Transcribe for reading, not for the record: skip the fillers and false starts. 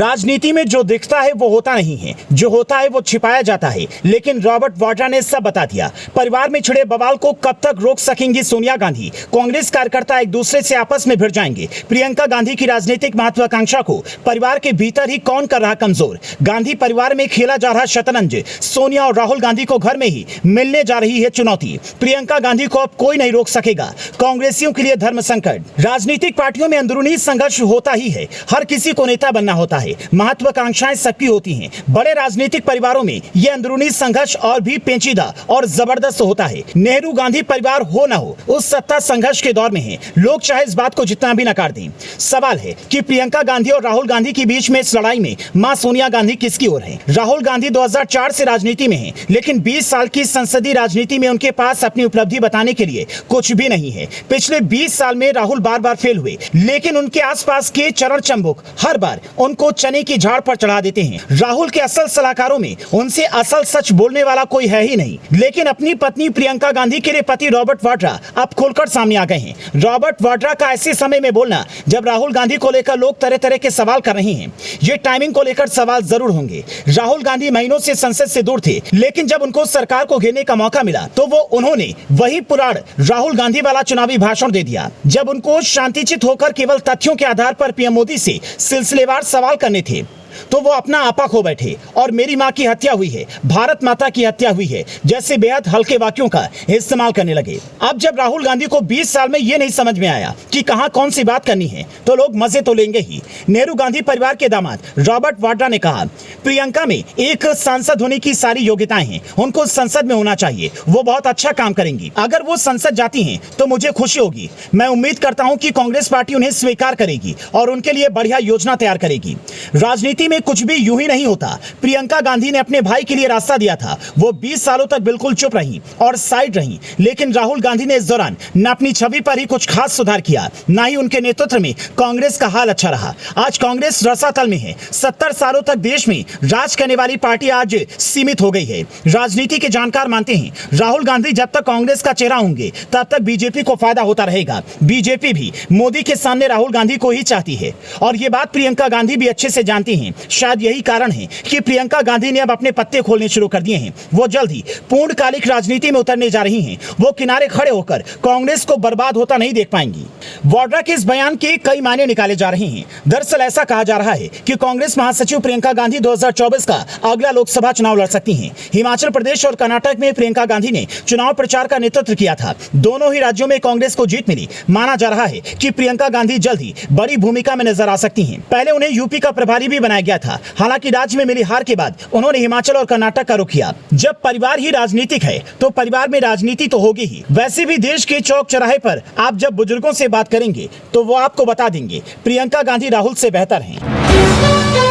राजनीति में जो दिखता है वो होता नहीं है, जो होता है वो छिपाया जाता है। लेकिन रॉबर्ट वाड्रा ने सब बता दिया। परिवार में छिड़े बवाल को कब तक रोक सकेंगी सोनिया गांधी? कांग्रेस कार्यकर्ता एक दूसरे से आपस में भिड़ जाएंगे। प्रियंका गांधी की राजनीतिक महत्वाकांक्षा को परिवार के भीतर ही कौन कर रहा कमजोर? गांधी परिवार में खेला जा रहा शतरंज। सोनिया और राहुल गांधी को घर में ही मिलने जा रही है चुनौती। प्रियंका गांधी को अब कोई नहीं रोक सकेगा। कांग्रेसियों के लिए धर्म संकट। राजनीतिक पार्टियों में अंदरूनी संघर्ष होता ही है। हर किसी को नेता बनना होता है, महत्वाकांक्षाएं सबकी होती हैं। बड़े राजनीतिक परिवारों में यह अंदरूनी संघर्ष और भी पेचीदा और जबरदस्त होता है। नेहरू गांधी परिवार हो ना हो, उस सत्ता संघर्ष के दौर में है। लोग चाहे इस बात को जितना भी नकार दें। सवाल है कि प्रियंका गांधी और राहुल गांधी के बीच में इस लड़ाई में मां सोनिया गांधी किसकी ओर है? राहुल गांधी 2004 से राजनीति में है, लेकिन 20 साल की संसदीय राजनीति में उनके पास अपनी उपलब्धि बताने के लिए कुछ भी नहीं है। पिछले 20 साल में राहुल बार बार फेल हुए, लेकिन उनके आसपास के चरण चंबुक हर बार उनको चने की झाड़ पर चढ़ा देते हैं। राहुल के असल सलाहकारों में उनसे असल सच बोलने वाला कोई है ही नहीं। लेकिन अपनी पत्नी प्रियंका गांधी के लिए पति रॉबर्ट वाड्रा अब खुलकर सामने आ गए हैं। रॉबर्ट वाड्रा का ऐसे समय में बोलना जब राहुल गांधी को लेकर लोग तरह तरह के सवाल कर रहे हैं। ये टाइमिंग को लेकर सवाल जरूर होंगे। राहुल गांधी महीनों से संसद से दूर थे, लेकिन जब उनको सरकार को घेरने का मौका मिला तो उन्होंने वही पुराण राहुल गांधी वाला चुनावी भाषण दे दिया। जब उनको शांतिचित होकर केवल तथ्यों के आधार पर पीएम मोदी से सिलसिलेवार सवाल करने थे तो वो अपना आपा खो बैठे और मेरी मां की हत्या हुई है, भारत माता की हत्या हुई है जैसे बेहद हल्के वाक्यों का इस्तेमाल करने लगे। अब जब राहुल गांधी को 20 साल में ये नहीं समझ में आया कि कहां कौन सी बात करनी है तो लोग मजे तो लेंगे ही। नेहरू गांधी परिवार के दामाद रॉबर्ट वाड्रा ने कहा, प्रियंका में एक सांसद होने की सारी योग्यताएं हैं, उनको संसद में होना चाहिए, वो बहुत अच्छा काम करेंगी। अगर वो संसद जाती हैं तो मुझे खुशी होगी। मैं उम्मीद करता हूं कि कांग्रेस पार्टी उन्हें स्वीकार करेगी और उनके लिए बढ़िया योजना तैयार करेगी। राजनीति में कुछ भी यूं ही नहीं होता। प्रियंका गांधी ने अपने भाई के लिए रास्ता दिया था। वो 20 सालों तक बिल्कुल चुप रही और साइड रही, लेकिन राहुल गांधी ने इस दौरान न अपनी छवि पर ही कुछ खास सुधार किया, न ही उनके नेतृत्व में कांग्रेस का हाल अच्छा रहा। आज कांग्रेस रसातल में है। 70 सालों तक देश में राज करने वाली पार्टी आज सीमित हो गई है। राजनीति के जानकार मानते हैं राहुल गांधी जब तक कांग्रेस का चेहरा होंगे तब तक बीजेपी को फायदा होता रहेगा। बीजेपी भी मोदी के सामने राहुल गांधी को ही चाहती है और ये बात प्रियंका गांधी भी अच्छे से जानती हैं। शायद यही कारण है कि प्रियंका गांधी ने अब अपने पत्ते खोलने शुरू कर दिए हैं। वो जल्द ही पूर्णकालिक राजनीति में उतरने जा रही हैं। वो किनारे खड़े होकर कांग्रेस को बर्बाद होता नहीं देख पाएंगी। वाड्रा के इस बयान के कई मायने निकाले जा रहे हैं। दरअसल ऐसा कहा जा रहा है कि कांग्रेस महासचिव प्रियंका गांधी 2024 का अगला लोकसभा चुनाव लड़ सकती हैं। हिमाचल प्रदेश और कर्नाटक में प्रियंका गांधी ने चुनाव प्रचार का नेतृत्व किया था। दोनों ही राज्यों में कांग्रेस को जीत मिली। माना जा रहा है कि प्रियंका गांधी जल्द ही बड़ी भूमिका में नजर आ सकती हैं। पहले उन्हें यूपी का प्रभारी भी बनाया गया था। हालांकि राज्य में मिली हार के बाद उन्होंने हिमाचल और कर्नाटक का रुख किया। जब परिवार ही राजनीतिक है तो परिवार में राजनीति तो होगी ही। वैसे भी देश के चौक चौराहे पर आप जब बुजुर्गों से बात करेंगे तो वो आपको बता देंगे प्रियंका गांधी राहुल से बेहतर हैं।